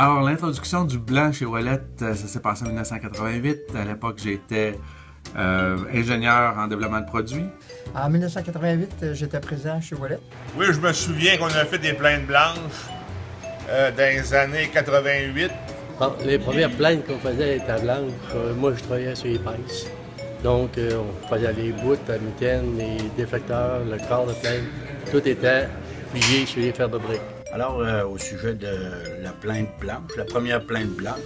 Alors, l'introduction du blanc chez Ouellet, ça s'est passé en 1988. À l'époque, j'étais ingénieur en développement de produits. En 1988, j'étais présent chez Ouellet. Oui, je me souviens qu'on a fait des plaintes blanches dans les années 88. Bon, les premières plaintes qu'on faisait étaient blanches. Moi, je travaillais sur les pinces. Donc, on faisait les bouts, la mitaine, les déflecteurs, le corps de plainte. Tout était plié sur les fers de briques. Alors, au sujet de la plainte blanche, la première plainte blanche,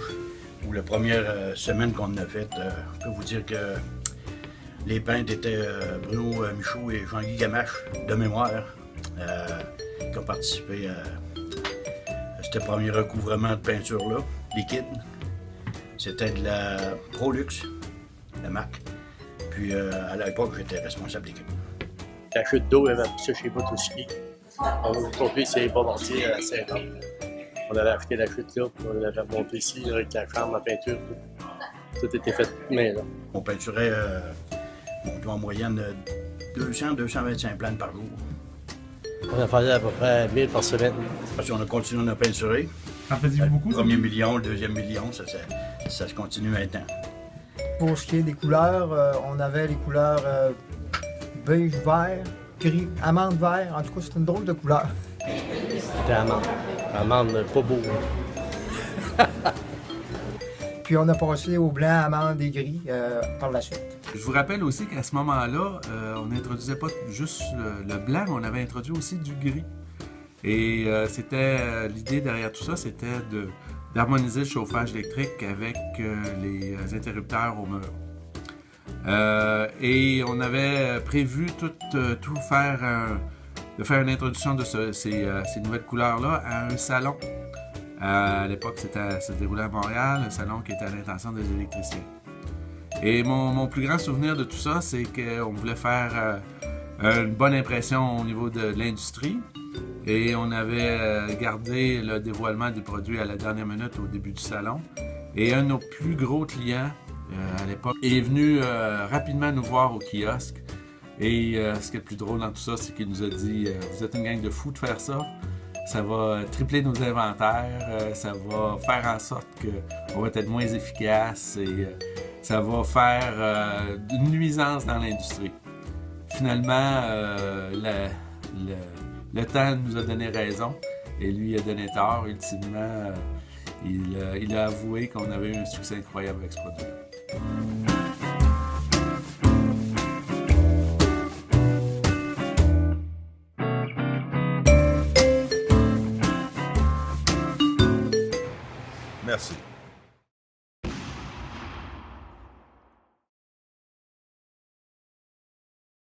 ou la première semaine qu'on a faite, je peux vous dire que les peintres étaient Bruno Michaud et Jean-Guy Gamache, de mémoire, qui ont participé à ce premier recouvrement de peinture-là, liquide. C'était de la Prolux, la marque. Puis, à l'époque, j'étais responsable d'équipe. La chute d'eau avait poussé chez Boutouski. On a compris c'est pas mortier à Saint-Anne. On avait acheté la chute là, puis on l'avait monté ici, là, avec la chambre, la peinture, tout était fait main là. On peinturait en moyenne 200-225 plantes par jour. On en faisait à peu près 1000 par semaine. Parce qu'on a continué à peinturer. En faisiez-vous beaucoup? Le premier million, le deuxième million, ça se continue maintenant. Pour ce qui est des couleurs, on avait les couleurs beige vert, gris, amande vert. En tout cas, c'est une drôle de couleur. C'était amande. Amande, pas beau. Puis on a passé au blanc, amande et gris par la suite. Je vous rappelle aussi qu'à ce moment-là, on n'introduisait pas juste le blanc, mais on avait introduit aussi du gris. Et c'était l'idée derrière tout ça, c'était d'harmoniser le chauffage électrique avec les interrupteurs au mur. Et on avait prévu tout faire, de faire une introduction de ces nouvelles couleurs-là à un salon. À l'époque, ça se déroulait à Montréal, un salon qui était à l'intention des électriciens. Et mon plus grand souvenir de tout ça, c'est qu'on voulait faire une bonne impression au niveau de l'industrie. Et on avait gardé le dévoilement du produit à la dernière minute au début du salon. Et un de nos plus gros clients à l'époque est venu rapidement nous voir au kiosque. Et ce qui est le plus drôle dans tout ça, c'est qu'il nous a dit « Vous êtes une gang de fous de faire ça. Ça va tripler nos inventaires. Ça va faire en sorte qu'on va être moins efficace. Et ça va faire une nuisance dans l'industrie. » Finalement, le temps nous a donné raison et lui a donné tort. Ultimement, il a avoué qu'on avait eu un succès incroyable avec ce produit. Merci.